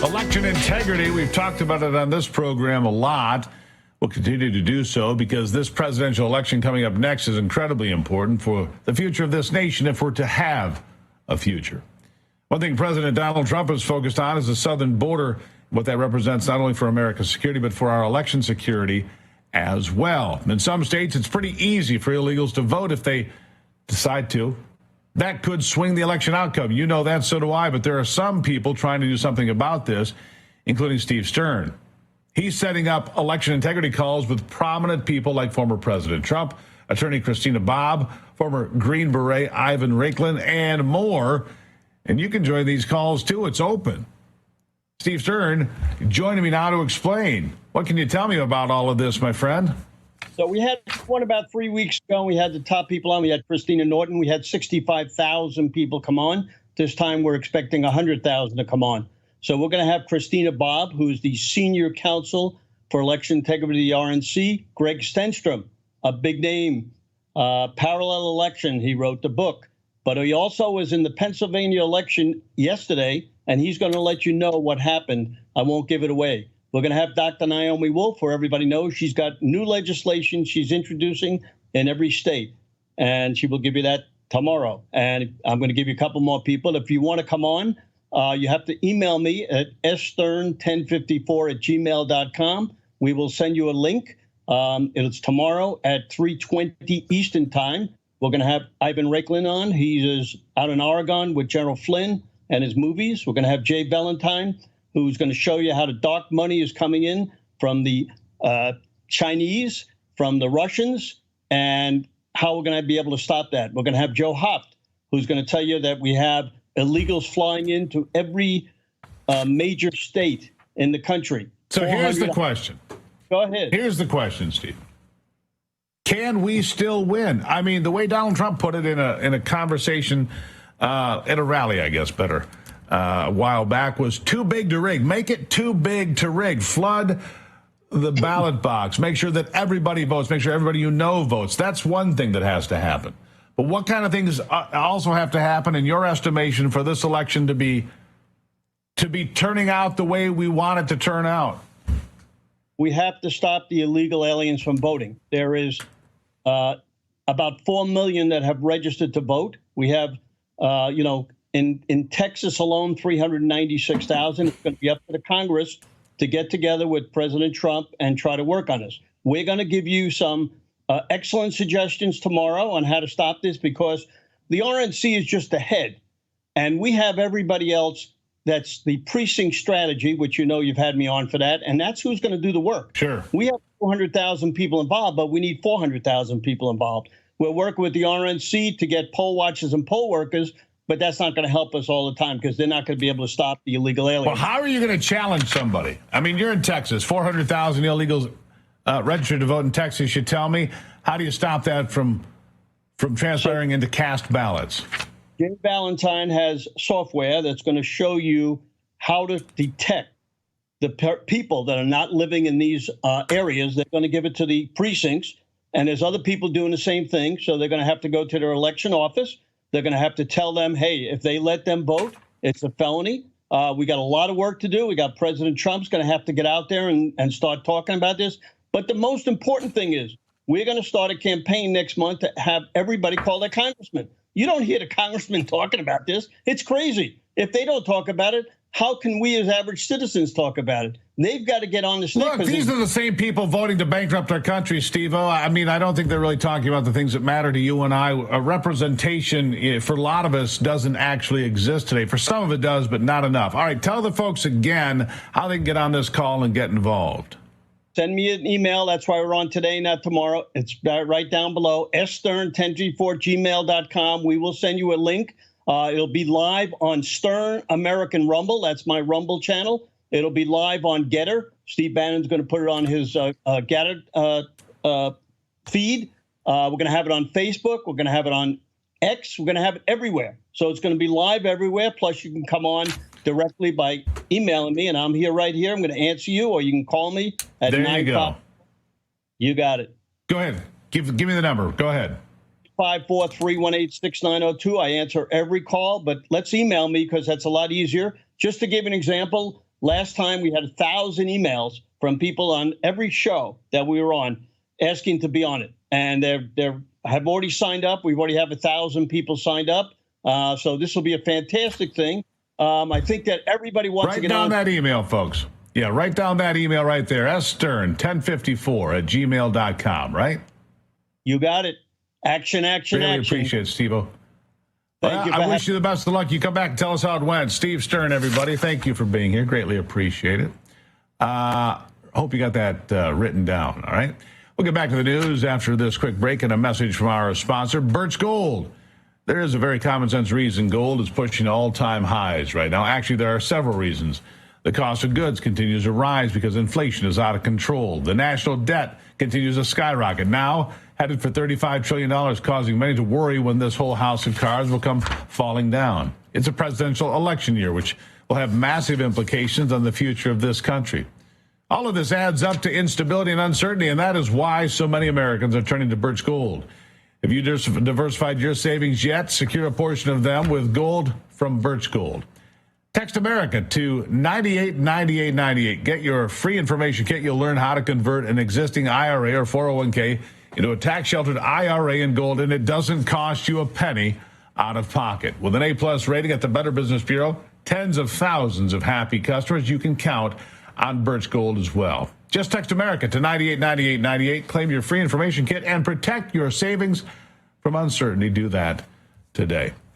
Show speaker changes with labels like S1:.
S1: Election integrity, we've talked about it on this program a lot. We'll continue to do so because this presidential election coming up next is incredibly important for the future of this nation if we're to have a future. One thing President Donald Trump is focused on is the southern border, what that represents not only for America's security, but for our election security as well. In some states, it's pretty easy for illegals to vote if they decide to. That could swing the election outcome. You know that, so do I. But there are some people trying to do something about this, including Steve Stern. He's setting up election integrity calls with prominent people like former President Trump, attorney Christina Bobb, former Green Beret Ivan Raiklin, and more. And you can join these calls, too. It's open. Steve Stern joining me now to explain. What can you tell me about all of this, my friend?
S2: So we had one about 3 weeks ago. We had the top people on. We had Christina Norton. We had 65,000 people come on. This time we're expecting 100,000 to come on. So we're going to have Christina Bobb, who's the senior counsel for election integrity of the RNC. Greg Stenstrom, a big name, parallel election. He wrote the book. But he also was in the Pennsylvania election yesterday, and he's going to let you know what happened. I won't give it away. We're going to have Dr. Naomi Wolf, where everybody knows she's got new legislation she's introducing in every state, and she will give you that tomorrow. And I'm going to give you a couple more people. If you want to come on, you have to email me at stern1054@gmail.com. We will send you a link. It's tomorrow at 3:20 Eastern time. We're going to have Ivan Raiklin on. He is out in Oregon with General Flynn and his movies. We're going to have Jay Valentine, who's going to show you how the dark money is coming in from the Chinese, from the Russians, and how we're going to be able to stop that. We're going to have Joe Hoft, who's going to tell you that we have illegals flying into every major state in the country.
S1: So here's the question.
S2: Go ahead.
S1: Here's the question, Steve. Can we still win? I mean, the way Donald Trump put it in a conversation at a rally, I guess, better, a while back, was too big to rig. Make it too big to rig. Flood the ballot box. Make sure that everybody votes. Make sure everybody you know votes. That's one thing that has to happen. But what kind of things also have to happen, in your estimation, for this election to be turning out the way we want it to turn out?
S2: We have to stop the illegal aliens from voting. There is about 4 million that have registered to vote. We have, in Texas alone, 396,000. It's going to be up to the Congress to get together with President Trump and try to work on this. We're going to give you some excellent suggestions tomorrow on how to stop this, because the RNC is just ahead. And we have everybody else. That's the precinct strategy, which you know you've had me on for that. And that's who's going to do the work.
S1: Sure.
S2: We have 400,000 people involved, but we need 400,000 people involved. We're working with the RNC to get poll watchers and poll workers, but that's not going to help us all the time because they're not going to be able to stop the illegal aliens.
S1: Well, how are you going to challenge somebody? I mean, you're in Texas, 400,000 illegals registered to vote in Texas. You tell me, how do you stop that from transpiring into cast ballots?
S2: Jay Valentine has software that's going to show you how to detect the people that are not living in these areas. They're going to give it to the precincts, and there's other people doing the same thing. So they're going to have to go to their election office. They're going to have to tell them, hey, if they let them vote, it's a felony. We got a lot of work to do. We got President Trump's going to have to get out there and start talking about this. But the most important thing is we're going to start a campaign next month to have everybody call their congressman. You don't hear the congressman talking about this. It's crazy. If they don't talk about it, how can we as average citizens talk about it? They've got to get on the stick.
S1: Look, these are the same people voting to bankrupt our country, Steve-O. I mean, I don't think they're really talking about the things that matter to you and I. A representation for a lot of us doesn't actually exist today. For some of it does, but not enough. All right, tell the folks again how they can get on this call and get involved.
S2: Send me an email. That's why we're on today, not tomorrow. It's right down below, stern1034@gmail.com. We will send you a link. It'll be live on Stern American Rumble. That's my Rumble channel. It'll be live on Getter. Steve Bannon's going to put it on his Getter feed. We're going to have it on Facebook. We're going to have it on X. We're going to have it everywhere. So it's going to be live everywhere. Plus, you can come on directly by emailing me, and I'm here right here. I'm going to answer you, or you can call me at 9
S1: There you go.
S2: You got it.
S1: Go ahead. Give me the number. Go ahead.
S2: 543186902. I answer every call, but let's email me because that's a lot easier. Just to give an example, Last time we had 1,000 emails from people on every show that we were on asking to be on it. And they have already signed up. We've already have 1,000 people signed up. So this will be a fantastic thing. I think that everybody wants to get on.
S1: Write down that email, folks. Yeah, write down that email right there. sstern1054@gmail.com, right?
S2: You got it. Action, action,
S1: really
S2: action.
S1: Appreciate it, Steve-O.
S2: Thank you.
S1: I wish you the best of luck. You come back and tell us how it went. Steve Stern, everybody. Thank you for being here. Greatly appreciate it. Hope you got that written down, all right? We'll get back to the news after this quick break and a message from our sponsor, Birch Gold. There is a very common sense reason gold is pushing all-time highs right now. Actually, there are several reasons. The cost of goods continues to rise because inflation is out of control. The national debt continues to skyrocket, now headed for $35 trillion, causing many to worry when this whole house of cards will come falling down. It's a presidential election year, which will have massive implications on the future of this country. All of this adds up to instability and uncertainty, and that is why so many Americans are turning to Birch Gold. If you just diversified your savings yet, secure a portion of them with gold from Birch Gold. Text America to 989898. Get your free information kit. You'll learn how to convert an existing IRA or 401k into a tax-sheltered IRA in gold, and it doesn't cost you a penny out of pocket. With an A-plus rating at the Better Business Bureau, tens of thousands of happy customers, you can count on Birch Gold as well. Just text America to 989898. Claim your free information kit and protect your savings from uncertainty. Do that today.